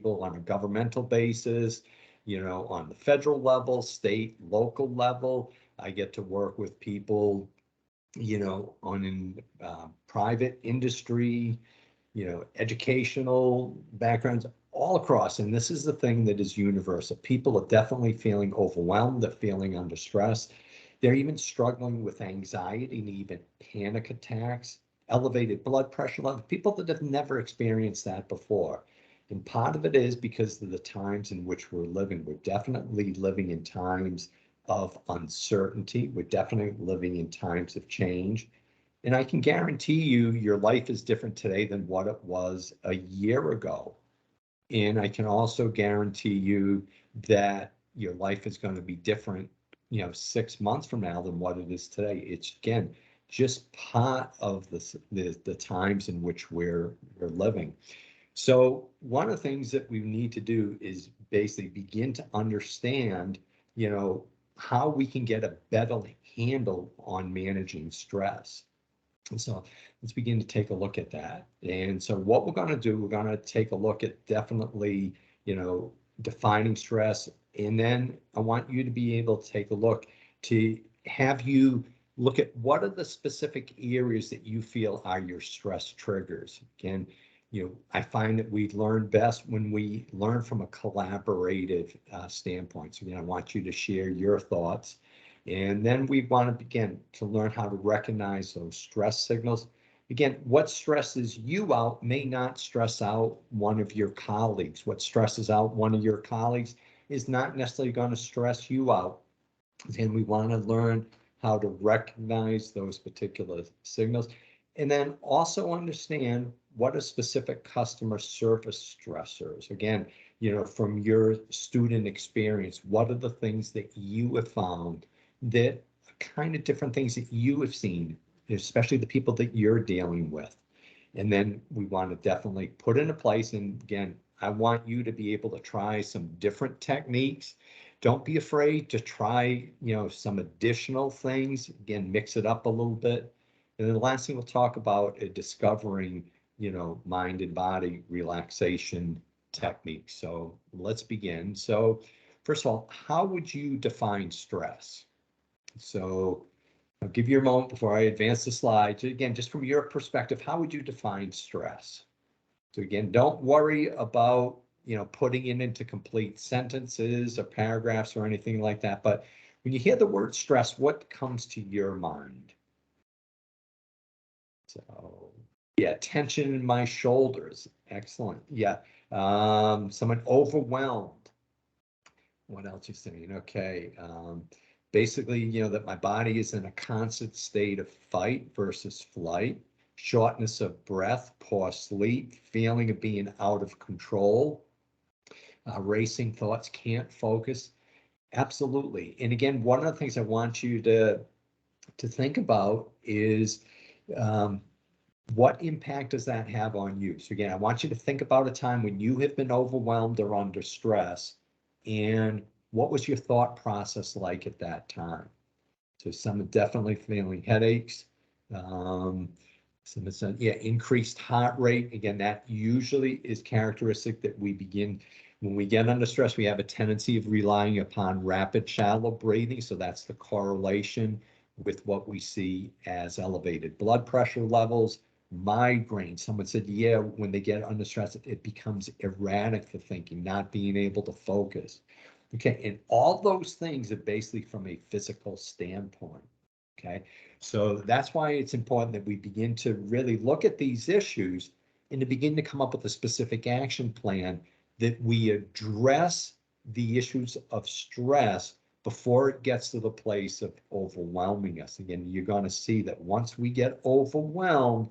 people on a governmental basis, on the federal level, state, local level. I get to work with people, on in private industry, educational backgrounds all across. And this is the thing that is universal. People are definitely feeling overwhelmed. They're feeling under stress. They're even struggling with anxiety and even panic attacks, elevated blood pressure levels, people that have never experienced that before. And part of it is because of the times in which we're living. We're definitely living in times of uncertainty. We're definitely living in times of change. And I can guarantee you your life is different today than what it was a year ago. And I can also guarantee you that your life is going to be different, 6 months from now than what it is today. It's, again, just part of the times in which we're living. So one of the things that we need to do is basically begin to understand, how we can get a better handle on managing stress. And so let's begin to take a look at that. And so what we're going to do, we're going to take a look at definitely, defining stress. And then I want you to be able to take a look to have you look at what are the specific areas that you feel are your stress triggers. Again, I find that we learn best when we learn from a collaborative standpoint. So, I want you to share your thoughts. And then we want to begin to learn how to recognize those stress signals. Again, what stresses you out may not stress out one of your colleagues. What stresses out one of your colleagues is not necessarily going to stress you out. And we want to learn how to recognize those particular signals. And then also understand what are specific customer service stressors. Again, from your student experience, what are the things that you have found that are kind of different things that you have seen, especially the people that you're dealing with. And then we want to definitely put into place. And again, I want you to be able to try some different techniques. Don't be afraid to try, some additional things. Again, mix it up a little bit. And then the last thing we'll talk about is discovering, mind and body relaxation techniques. So let's begin. So first of all, how would you define stress? So I'll give you a moment before I advance the slides. Again, just from your perspective, how would you define stress? So again, don't worry about, putting it into complete sentences or paragraphs or anything like that. But when you hear the word stress, what comes to your mind? So yeah, tension in my shoulders. Excellent. Yeah. Someone overwhelmed. What else you saying? Okay. Basically, that my body is in a constant state of fight versus flight, shortness of breath, poor sleep, feeling of being out of control, racing thoughts, can't focus. Absolutely. And again, one of the things I want you to think about is what impact does that have on you? So again, I want you to think about a time when you have been overwhelmed or under stress, and what was your thought process like at that time? So some are definitely feeling headaches. Some are, increased heart rate. Again, that usually is characteristic that we begin when we get under stress. We have a tendency of relying upon rapid, shallow breathing. So that's the correlation with what we see as elevated blood pressure levels, migraine. Someone said, yeah, when they get under stress, it becomes erratic for thinking, not being able to focus. Okay, and all those things are basically from a physical standpoint. Okay, so that's why it's important that we begin to really look at these issues and to begin to come up with a specific action plan that we address the issues of stress before it gets to the place of overwhelming us. Again, you're going to see that once we get overwhelmed,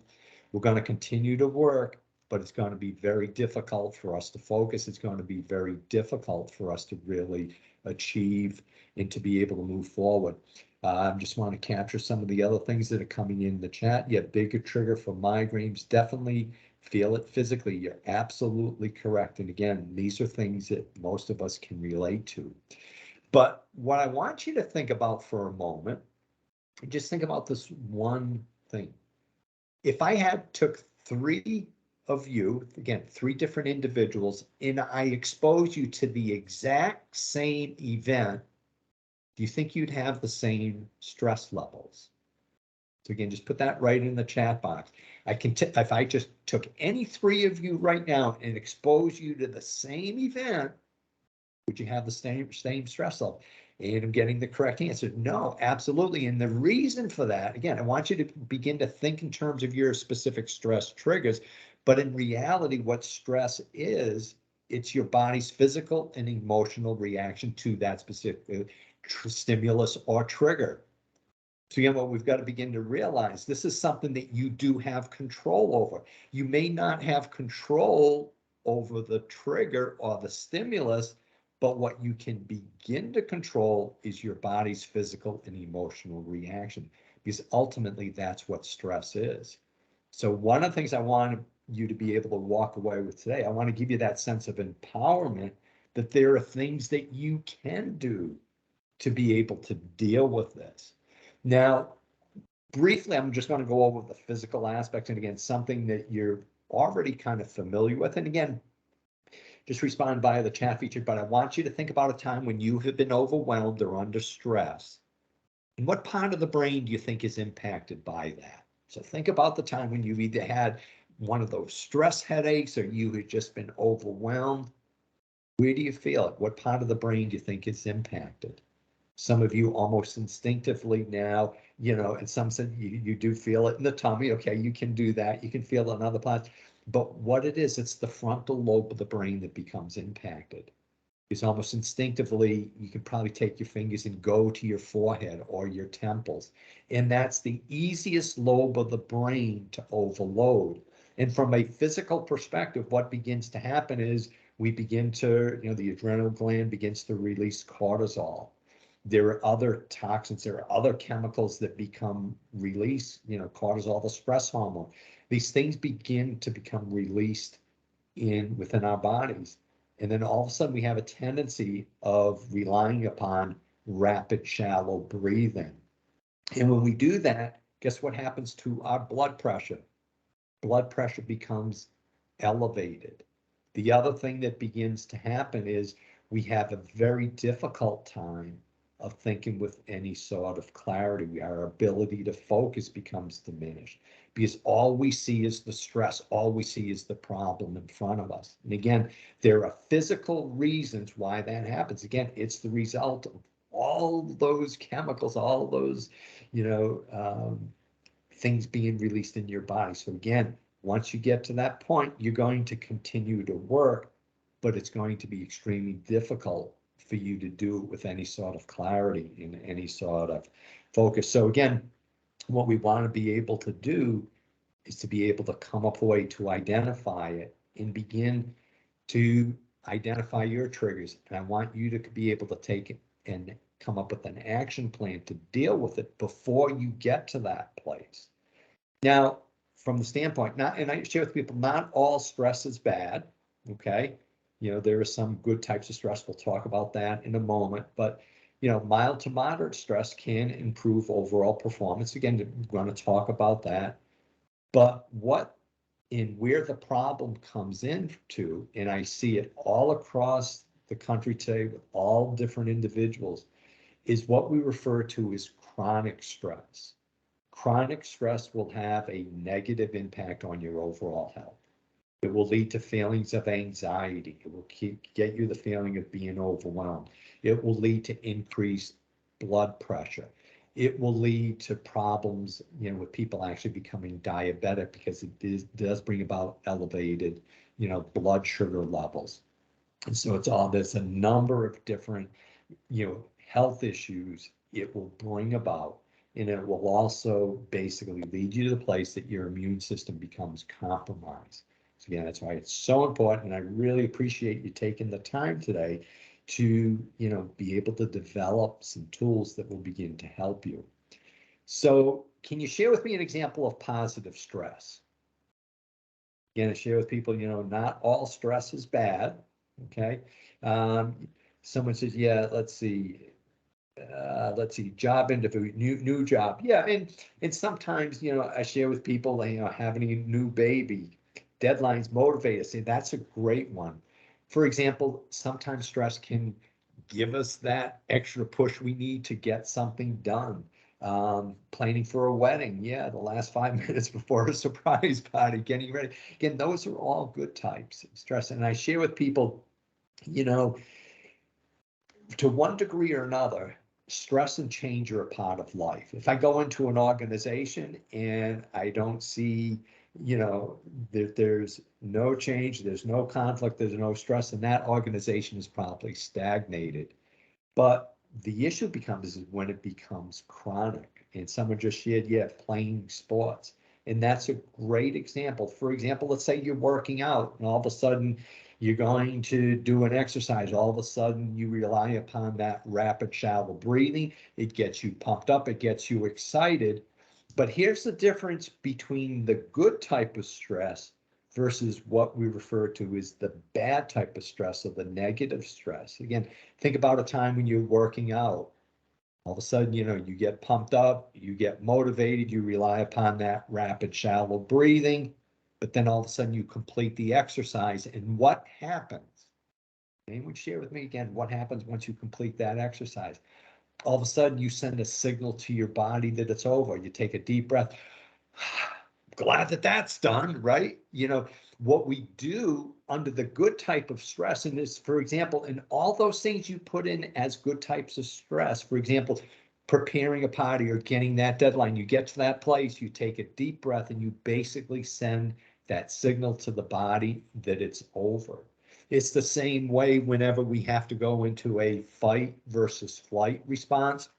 we're going to continue to work, but it's going to be very difficult for us to focus. It's going to be very difficult for us to really achieve and to be able to move forward. I just want to capture some of the other things that are coming in the chat. Yeah, bigger trigger for migraines. Definitely feel it physically. You're absolutely correct. And again, these are things that most of us can relate to. But what I want you to think about for a moment, just think about this one thing. If I had took 3 of you, again, 3 different individuals, and I expose you to the exact same event, do you think you'd have the same stress levels? So again, just put that right in the chat box. If I just took any 3 of you right now and expose you to the same event, would you have the same stress level? And I'm getting the correct answer. No, absolutely. And the reason for that, again, I want you to begin to think in terms of your specific stress triggers, but in reality, what stress is, it's your body's physical and emotional reaction to that specific stimulus or trigger. So again, what we've got to begin to realize, this is something that you do have control over. You may not have control over the trigger or the stimulus, but what you can begin to control is your body's physical and emotional reaction, because ultimately that's what stress is. So one of the things I want you to be able to walk away with today, I want to give you that sense of empowerment that there are things that you can do to be able to deal with this. Now, briefly, I'm just going to go over the physical aspects, and again, something that you're already kind of familiar with. And again, just respond via the chat feature, but I want you to think about a time when you have been overwhelmed or under stress. And what part of the brain do you think is impacted by that? So think about the time when you've either had one of those stress headaches or you had just been overwhelmed. Where do you feel it? What part of the brain do you think is impacted? Some of you almost instinctively now, in some sense, you do feel it in the tummy. Okay, you can do that. You can feel it in other parts. But what it is, it's the frontal lobe of the brain that becomes impacted. It's almost instinctively, you can probably take your fingers and go to your forehead or your temples. And that's the easiest lobe of the brain to overload. And from a physical perspective, what begins to happen is we begin to, the adrenal gland begins to release cortisol. There are other toxins, there are other chemicals that become released, cortisol, the stress hormone. These things begin to become released within our bodies. And then all of a sudden we have a tendency of relying upon rapid, shallow breathing. And when we do that, guess what happens to our blood pressure? Blood pressure becomes elevated. The other thing that begins to happen is we have a very difficult time of thinking with any sort of clarity. Our ability to focus becomes diminished because all we see is the stress, all we see is the problem in front of us. And again, there are physical reasons why that happens. Again, it's the result of all those chemicals, all those, things being released in your body. So again, once you get to that point, you're going to continue to work, but it's going to be extremely difficult for you to do it with any sort of clarity and any sort of focus. So again, what we want to be able to do is to be able to come up with a way to identify it and begin to identify your triggers. And I want you to be able to take it and come up with an action plan to deal with it before you get to that place. Now, from the standpoint, and I share with people, not all stress is bad, okay? There are some good types of stress. We'll talk about that in a moment, but mild to moderate stress can improve overall performance. Again, we're going to talk about that. But where the problem comes into, and I see it all across the country today with all different individuals, is what we refer to as chronic stress. Chronic stress will have a negative impact on your overall health. It will lead to feelings of anxiety. It will get you the feeling of being overwhelmed. It will lead to increased blood pressure. It will lead to problems, with people actually becoming diabetic because it does bring about elevated, blood sugar levels. And so there's a number of different, health issues it will bring about. And it will also basically lead you to the place that your immune system becomes compromised. So again, that's why it's so important. And I really appreciate you taking the time today to, be able to develop some tools that will begin to help you. So can you share with me an example of positive stress? Again, I share with people, not all stress is bad. Okay. Someone says, yeah, let's see, job interview, new job. Yeah, and sometimes, I share with people, having a new baby, deadlines motivate us. And that's a great one. For example, sometimes stress can give us that extra push we need to get something done. Planning for a wedding, yeah, the last 5 minutes before a surprise party, getting ready. Again, those are all good types of stress. And I share with people, you know, to one degree or another, stress and change are a part of life. If I go into an organization and I don't see, there's no change, there's no conflict, there's no stress, and that organization is probably stagnated. But the issue becomes is when it becomes chronic. And someone just shared, yeah, playing sports. And that's a great example. For example, let's say you're working out and all of a sudden you're going to do an exercise. All of a sudden you rely upon that rapid, shallow breathing. It gets you pumped up, it gets you excited. But here's the difference between the good type of stress versus what we refer to as the bad type of stress, or the negative stress. Again, think about a time when you're working out. All of a sudden, you get pumped up, you get motivated, you rely upon that rapid, shallow breathing, but then all of a sudden you complete the exercise. And what happens? Anyone share with me again, what happens once you complete that exercise? All of a sudden you send a signal to your body that it's over. You take a deep breath. Glad that that's done, right? What we do under the good type of stress, and this, for example, and all those things you put in as good types of stress, for example, preparing a party or getting that deadline, you get to that place, you take a deep breath, and you basically send that signal to the body that it's over. It's the same way whenever we have to go into a fight versus flight response.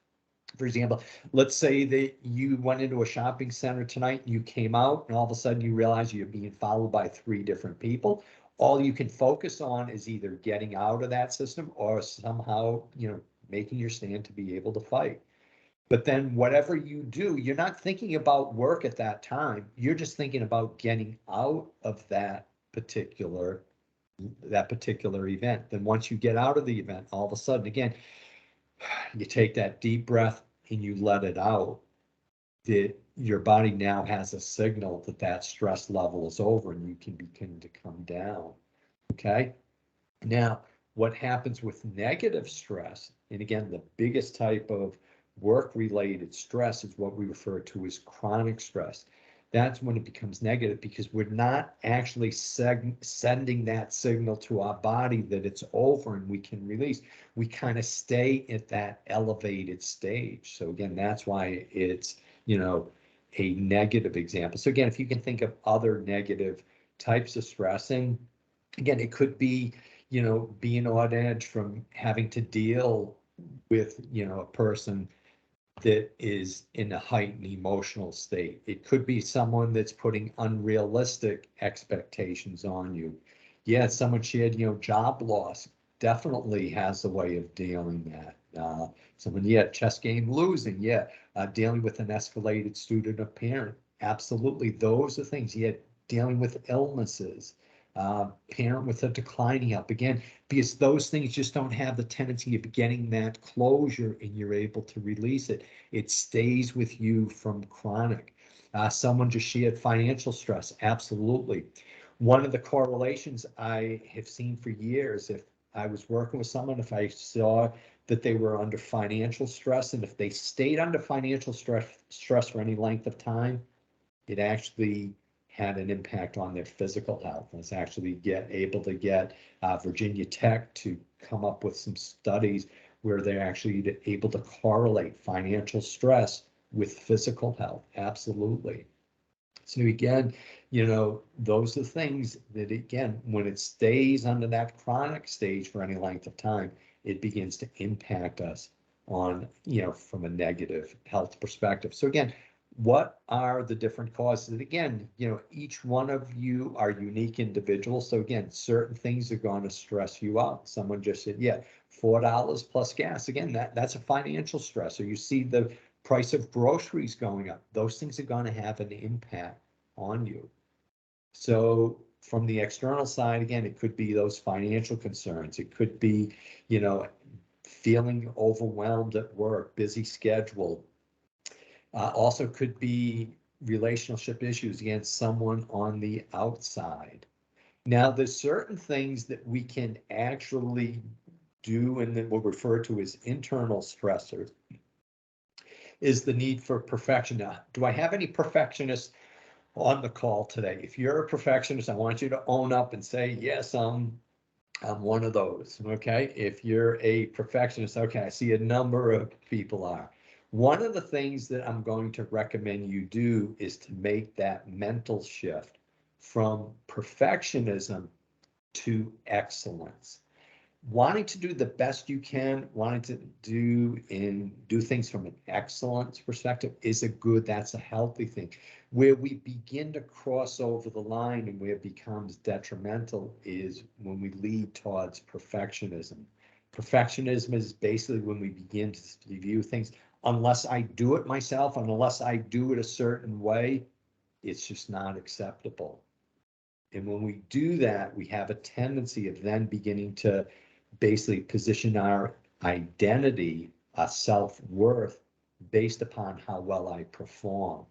For example, let's say that you went into a shopping center tonight, you came out, and all of a sudden you realize you're being followed by 3 different people. All you can focus on is either getting out of that system or somehow, making your stand to be able to fight. But then whatever you do, you're not thinking about work at that time. You're just thinking about getting out of that particular event. Then once you get out of the event, all of a sudden, again, you take that deep breath and you let it out, that your body now has a signal that that stress level is over and you can begin to come down. Okay. Now, what happens with negative stress, and again, the biggest type of work-related stress is what we refer to as chronic stress. That's when it becomes negative, because we're not actually sending that signal to our body that it's over and we can release. We kind of stay at that elevated stage. So again, that's why it's, a negative example. So again, if you can think of other negative types of stress, and again, it could be, being on edge from having to deal with, a person that is in a heightened emotional state. It could be someone that's putting unrealistic expectations on you. Yeah, someone shared, job loss definitely has a way of dealing that. Someone, chess game losing, dealing with an escalated student or parent. Absolutely, those are things. Dealing with illnesses. Parent with a declining health, again, because those things just don't have the tendency of getting that closure and you're able to release it. It stays with you from chronic. Someone just shared financial stress. Absolutely. One of the correlations I have seen for years, if I was working with someone, if I saw that they were under financial stress, and if they stayed under financial stress for any length of time, it actually had an impact on their physical health. And it's actually able to get Virginia Tech to come up with some studies where they're actually able to correlate financial stress with physical health. Absolutely. So again, those are things that, again, when it stays under that chronic stage for any length of time, it begins to impact us on, from a negative health perspective. So again, what are the different causes? And again, each one of you are unique individuals. So again, certain things are going to stress you out. Someone just said, $4 plus gas. Again, that's a financial stress. Or you see the price of groceries going up. Those things are going to have an impact on you. So from the external side, again, it could be those financial concerns. It could be, feeling overwhelmed at work, busy schedule. Also could be, relationship issues against someone on the outside. Now, there's certain things that we can actually do, and that we'll refer to as internal stressors, is the need for perfection. Now, do I have any perfectionists on the call today? If you're a perfectionist, I want you to own up and say, yes, I'm one of those, okay? If you're a perfectionist, okay, I see a number of people are. One of the things that I'm going to recommend you do is to make that mental shift from perfectionism to excellence. Wanting to do the best you can, wanting to do things from an excellence perspective is that's a healthy thing. Where we begin to cross over the line and where it becomes detrimental is when we lead towards perfectionism. Perfectionism is basically when we begin to view things, unless I do it myself, and unless I do it a certain way, it's just not acceptable. And when we do that, we have a tendency of then beginning to basically position our identity, our self-worth, based upon how well I perform.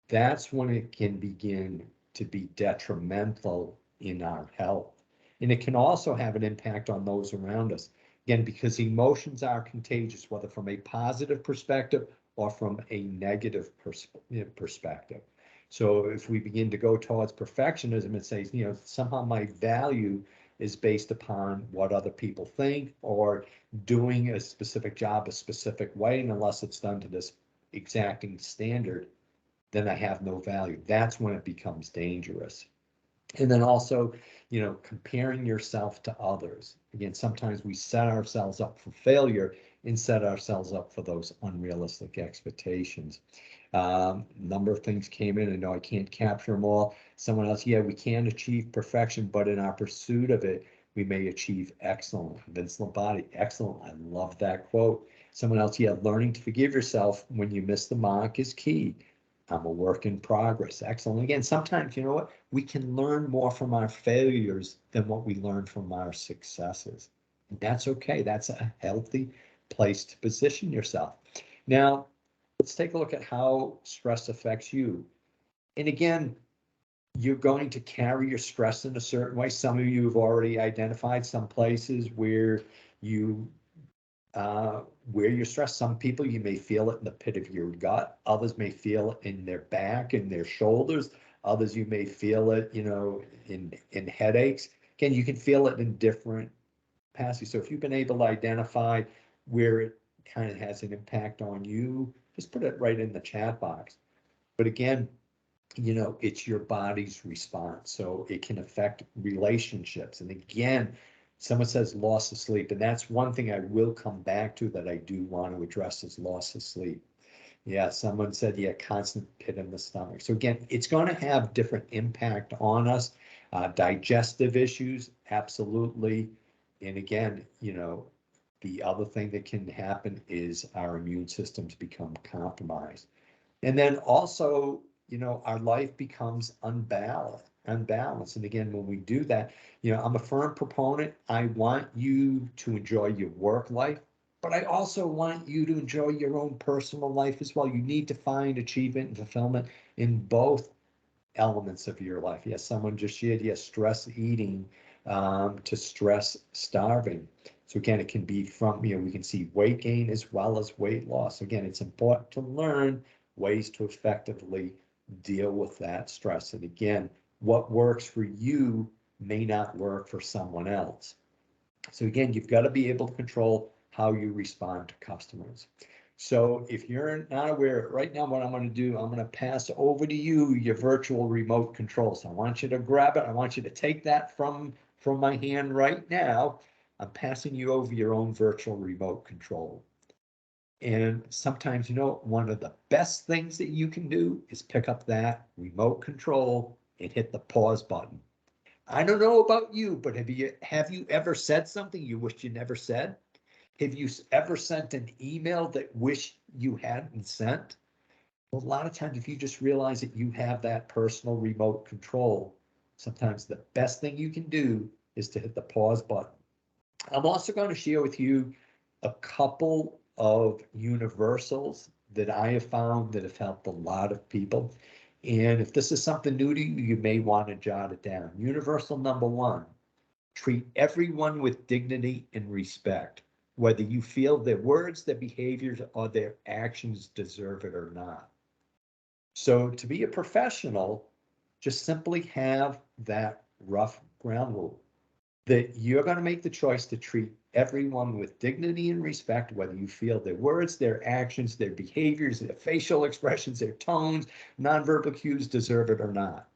That's when it can begin to be detrimental in our health. And it can also have an impact on those around us. Again, because emotions are contagious, whether from a positive perspective or from a negative perspective. So if we begin to go towards perfectionism and say, somehow my value is based upon what other people think, or doing a specific job a specific way, and unless it's done to this exacting standard, then I have no value. That's when it becomes dangerous. And then also, comparing yourself to others. Again, sometimes we set ourselves up for failure and set ourselves up for those unrealistic expectations. Number of things came in. I know I can't capture them all. Someone else, yeah, we can achieve perfection, but in our pursuit of it, we may achieve excellence. Vince Lombardi, excellent. I love that quote. Someone else, yeah, learning to forgive yourself when you miss the mark is key. I'm a work in progress. Excellent. Again, sometimes, we can learn more from our failures than what we learn from our successes. That's okay. That's a healthy place to position yourself. Now, let's take a look at how stress affects you. And again, you're going to carry your stress in a certain way. Some of you have already identified some places where you're stressed. Some people, you may feel it in the pit of your gut. Others may feel it in their back and their shoulders. Others, you may feel it, in headaches. Again, you can feel it in different capacities. So if you've been able to identify where it kind of has an impact on you, just put it right in the chat box. But again, it's your body's response. So it can affect relationships. And again, someone says loss of sleep, and that's one thing I will come back to that I do want to address is loss of sleep. Yeah, someone said, yeah, constant pit in the stomach. So again, it's going to have different impact on us. Digestive issues, absolutely. And again, the other thing that can happen is our immune systems become compromised. And then also, our life becomes unbalanced. And again, when we do that, I'm a firm proponent. I want you to enjoy your work life, but I also want you to enjoy your own personal life as well. You need to find achievement and fulfillment in both elements of your life. Yes, someone just shared, yes, stress eating to stress starving. So again, it can be from, we can see weight gain as well as weight loss. Again, it's important to learn ways to effectively deal with that stress. And again, what works for you may not work for someone else. So again, you've got to be able to control how you respond to customers. So if you're not aware, right now what I'm going to do, I'm going to pass over to you your virtual remote control. So I want you to grab it. I want you to take that from my hand right now. I'm passing you over your own virtual remote control. And sometimes, one of the best things that you can do is pick up that remote control and hit the pause button. I don't know about you, but have you ever said something you wished you never said? Have you ever sent an email that wish you hadn't sent? Well, a lot of times, if you just realize that you have that personal remote control, sometimes the best thing you can do is to hit the pause button. I'm also going to share with you a couple of universals that I have found that have helped a lot of people. And if this is something new to you, you may want to jot it down. Universal number one, treat everyone with dignity and respect, whether you feel their words, their behaviors, or their actions deserve it or not. So to be a professional, just simply have that rough ground rule that you're going to make the choice to treat everyone with dignity and respect, whether you feel their words, their actions, their behaviors, their facial expressions, their tones, nonverbal cues deserve it or not.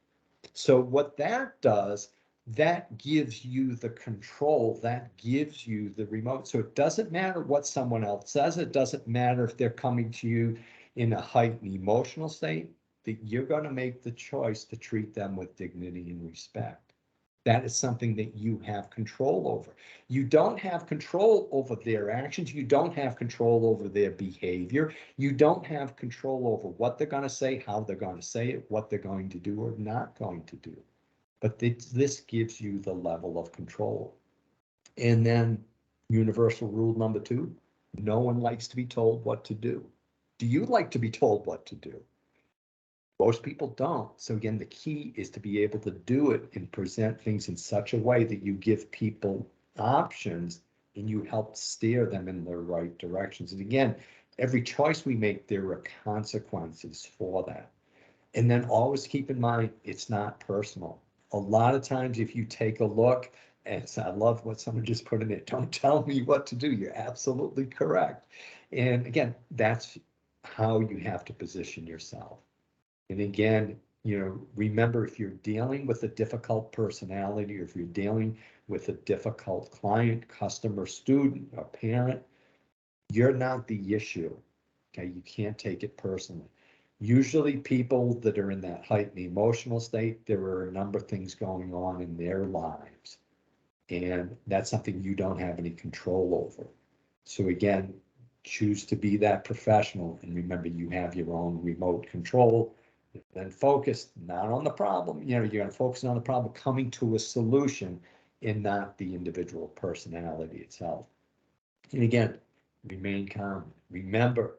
So what that does, that gives you the control, that gives you the remote. So it doesn't matter what someone else says. It doesn't matter if they're coming to you in a heightened emotional state, that you're going to make the choice to treat them with dignity and respect. That is something that you have control over. You don't have control over their actions. You don't have control over their behavior. You don't have control over what they're going to say, how they're going to say it, what they're going to do or not going to do. But this gives you the level of control. And then universal rule number two, no one likes to be told what to do. Do you like to be told what to do? Most people don't. So again, the key is to be able to do it and present things in such a way that you give people options and you help steer them in the right directions. And again, every choice we make, there are consequences for that. And then always keep in mind, it's not personal. A lot of times, if you take a look, and I love what someone just put in it, don't tell me what to do. You're absolutely correct. And again, that's how you have to position yourself. And again, remember, if you're dealing with a difficult personality, or if you're dealing with a difficult client, customer, student, or parent, you're not the issue. Okay, you can't take it personally. Usually people that are in that heightened emotional state, there are a number of things going on in their lives. And that's something you don't have any control over. So again, choose to be that professional. And remember, you have your own remote control. Then focus not on the problem. You're going to focus on the problem, coming to a solution, and not the individual personality itself. And again, remain calm. Remember,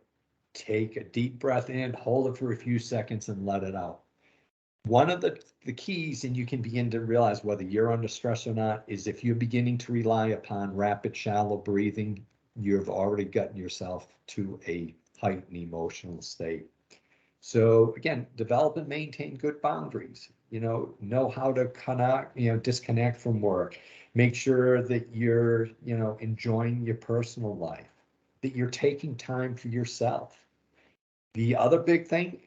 take a deep breath in, hold it for a few seconds, and let it out. One of the keys, and you can begin to realize whether you're under stress or not, is if you're beginning to rely upon rapid, shallow breathing, you've already gotten yourself to a heightened emotional state. So again, develop and maintain good boundaries. Know how to connect, disconnect from work. Make sure that you're, enjoying your personal life, that you're taking time for yourself. The other big thing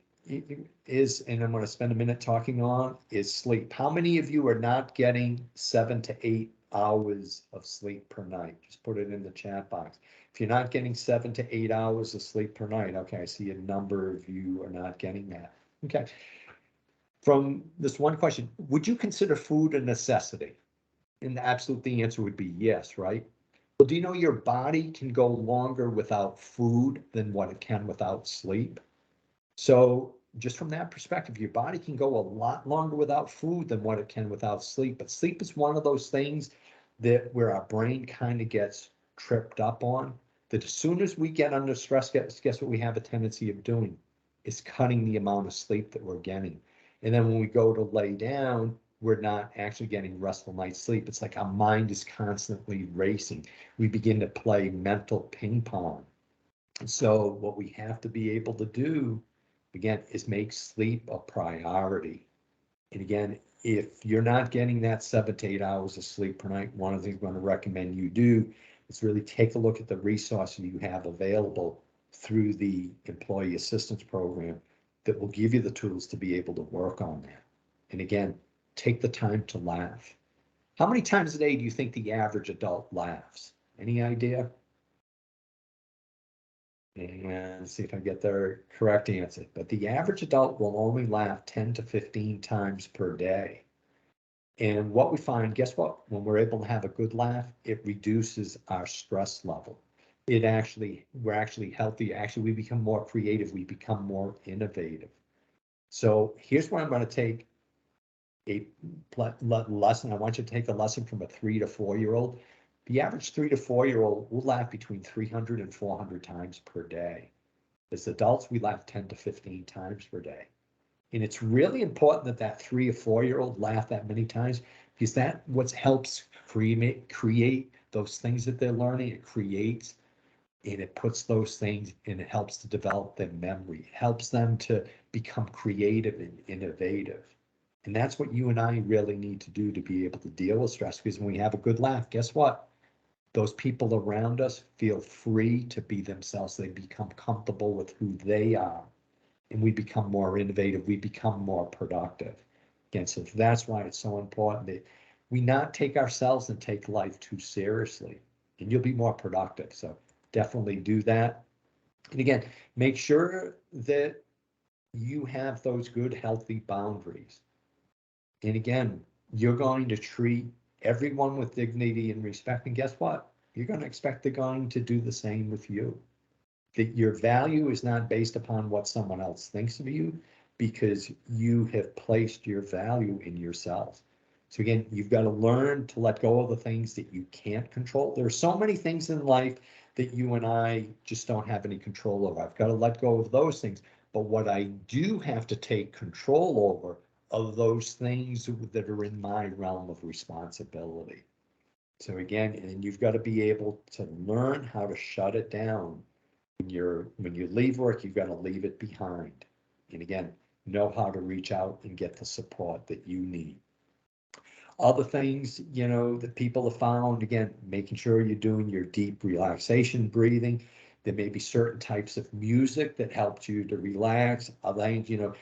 is, and I'm going to spend a minute talking on, is sleep. How many of you are not getting 7 to 8 hours of sleep per night? Just put it in the chat box. If you're not getting 7 to 8 hours of sleep per night, okay, I see a number of you are not getting that. Okay. From this one question, would you consider food a necessity? And the answer would be yes, right? Well, do you know your body can go longer without food than what it can without sleep? So just from that perspective, your body can go a lot longer without food than what it can without sleep. But sleep is one of those things that where our brain kind of gets tripped up on, that as soon as we get under stress, guess what we have a tendency of doing? Is cutting the amount of sleep that we're getting. And then when we go to lay down, we're not actually getting restful night's sleep. It's like our mind is constantly racing. We begin to play mental ping pong. And so what we have to be able to do, again, is make sleep a priority. And again, if you're not getting that 7 to 8 hours of sleep per night, one of the things I'm going to recommend you do is really take a look at the resources you have available through the Employee Assistance Program that will give you the tools to be able to work on that. And again, take the time to laugh. How many times a day do you think the average adult laughs? Any idea? And see if I get the correct answer. But the average adult will only laugh 10 to 15 times per day. And what we find, guess what? When we're able to have a good laugh, it reduces our stress level. We're actually healthy. Actually, we become more creative. We become more innovative. So here's where I'm going to take a lesson. I want you to take a lesson from a 3 to 4-year-old. The average 3 to 4-year-old will laugh between 300 and 400 times per day. As adults, we laugh 10 to 15 times per day. And it's really important that that 3 or 4-year-old laugh that many times, because that what helps create those things that they're learning. It creates and it puts those things and it helps to develop their memory. It helps them to become creative and innovative. And that's what you and I really need to do to be able to deal with stress. Because when we have a good laugh, guess what? Those people around us feel free to be themselves. They become comfortable with who they are. And we become more innovative. We become more productive. Again, so that's why it's so important that we not take ourselves and take life too seriously. And you'll be more productive. So definitely do that. And again, make sure that you have those good, healthy boundaries. And again, you're going to treat everyone with dignity and respect. And guess what? You're going to expect they're going to do the same with you. That your value is not based upon what someone else thinks of you, because you have placed your value in yourself. So again, you've got to learn to let go of the things that you can't control. There are so many things in life that you and I just don't have any control over. I've got to let go of those things. But what I do have to take control over are those things that are in my realm of responsibility. So again, and you've got to be able to learn how to shut it down. When you leave work, you've got to leave it behind. And again, know how to reach out and get the support that you need. Other things, that people have found, again, making sure you're doing your deep relaxation breathing. There may be certain types of music that helps you to relax. Other things,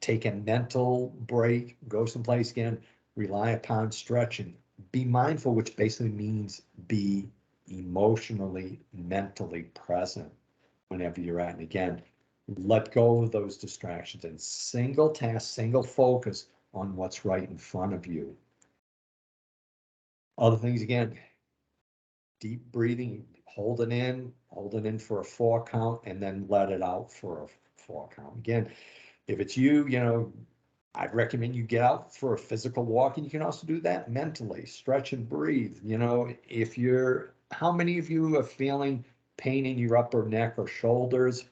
take a mental break, go someplace again, rely upon stretching. Be mindful, which basically means be emotionally, mentally present whenever you're at. And again, let go of those distractions and single task, single focus on what's right in front of you. Other things, again, deep breathing, hold it in for a 4 count, and then let it out for a 4 count. Again, if it's I'd recommend you get out for a physical walk, and you can also do that mentally, stretch and breathe. How many of you are feeling pain in your upper neck or shoulders?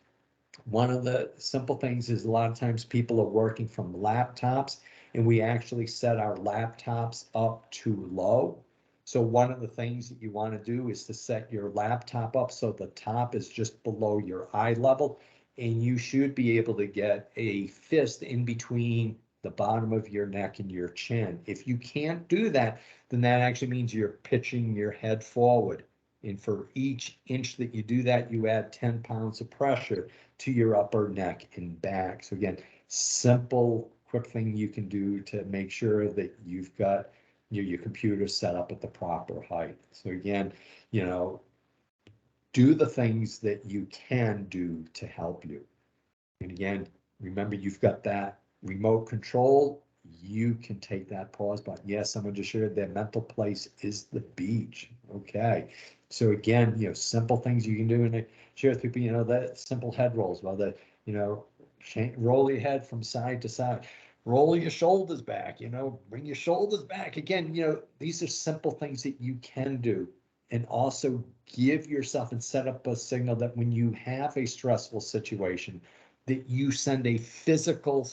One of the simple things is a lot of times people are working from laptops, and we actually set our laptops up too low. So one of the things that you want to do is to set your laptop up so the top is just below your eye level, and you should be able to get a fist in between the bottom of your neck and your chin. If you can't do that, then that actually means you're pitching your head forward. And for each inch that you do that, you add 10 pounds of pressure to your upper neck and back. So again, simple, quick thing you can do to make sure that you've got your computer set up at the proper height. So again, do the things that you can do to help you. And again, remember, you've got that remote control. You can take that pause button. Yes, someone just shared their mental place is the beach. Okay. So again, simple things you can do, and I share with people, that simple head rolls, whether, roll your head from side to side, roll your shoulders back, bring your shoulders back. Again, these are simple things that you can do, and also give yourself and set up a signal that when you have a stressful situation, that you send a physical,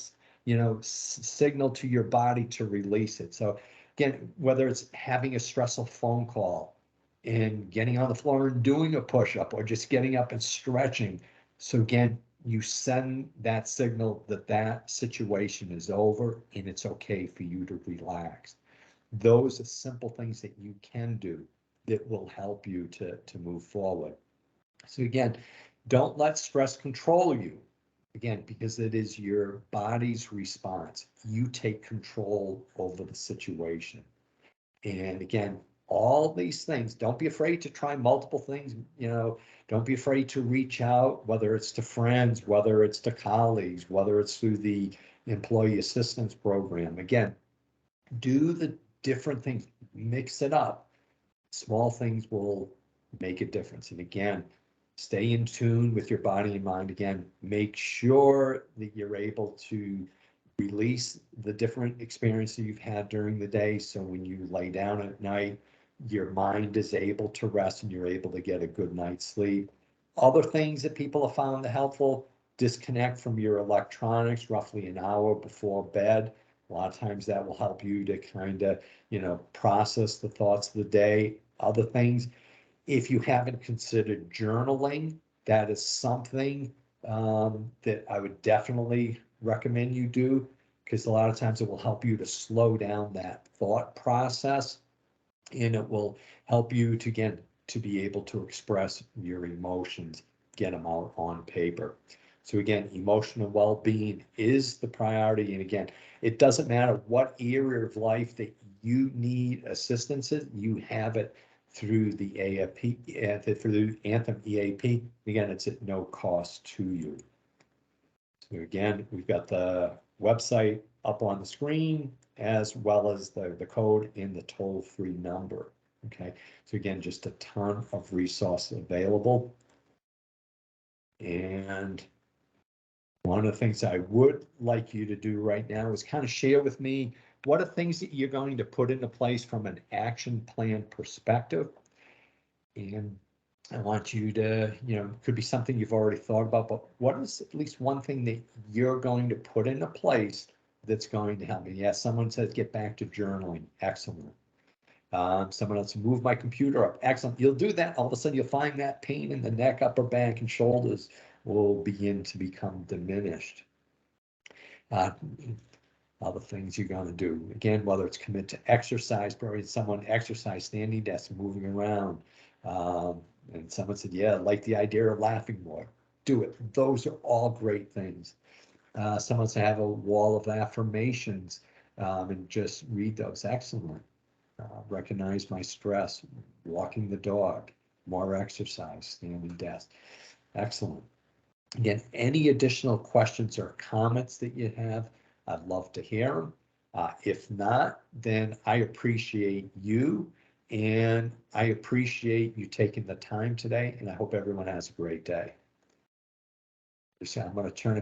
signal to your body to release it. So again, whether it's having a stressful phone call and getting on the floor and doing a push-up, or just getting up and stretching. So again, you send that signal that that situation is over and it's okay for you to relax. Those are simple things that you can do that will help you to move forward. So again, don't let stress control you. Again, because it is your body's response. You take control over the situation. And again, all these things, don't be afraid to try multiple things. Don't be afraid to reach out, whether it's to friends, whether it's to colleagues, whether it's through the employee assistance program. Again, do the different things, mix it up. Small things will make a difference. And again, stay in tune with your body and mind. Again, make sure that you're able to release the different experiences you've had during the day. So when you lay down at night, your mind is able to rest and you're able to get a good night's sleep. Other things that people have found helpful, disconnect from your electronics roughly an hour before bed. A lot of times that will help you to kind of, process the thoughts of the day, other things. If you haven't considered journaling, that is something that I would definitely recommend you do, because a lot of times it will help you to slow down that thought process, and it will help you to, again, to be able to express your emotions, get them out on paper. So again, emotional well-being is the priority. And again, it doesn't matter what area of life that you need assistance in, you have it through the AFP, through Anthem EAP. Again, it's at no cost to you. So again, we've got the website up on the screen, as well as the code and the toll-free number. Okay, so again, just a ton of resources available. And one of the things I would like you to do right now is kind of share with me what are things that you're going to put into place from an action plan perspective. And I want you to, could be something you've already thought about, but what is at least one thing that you're going to put into place that's going to help me? Yes, someone says get back to journaling. Excellent. Someone else, move my computer up. Excellent. You'll do that. All of a sudden, you'll find that pain in the neck, upper back, and shoulders will begin to become diminished. Other things you're going to do, again, whether it's commit to exercise, probably someone exercise, standing desk, moving around. And someone said, yeah, I like the idea of laughing more. Do it. Those are all great things. Someone said, have a wall of affirmations and just read those. Excellent. Recognize my stress, walking the dog, more exercise, standing desk. Excellent. Again, any additional questions or comments that you have, I'd love to hear them. If not, then I appreciate you, and I appreciate you taking the time today, and I hope everyone has a great day. So I'm going to turn it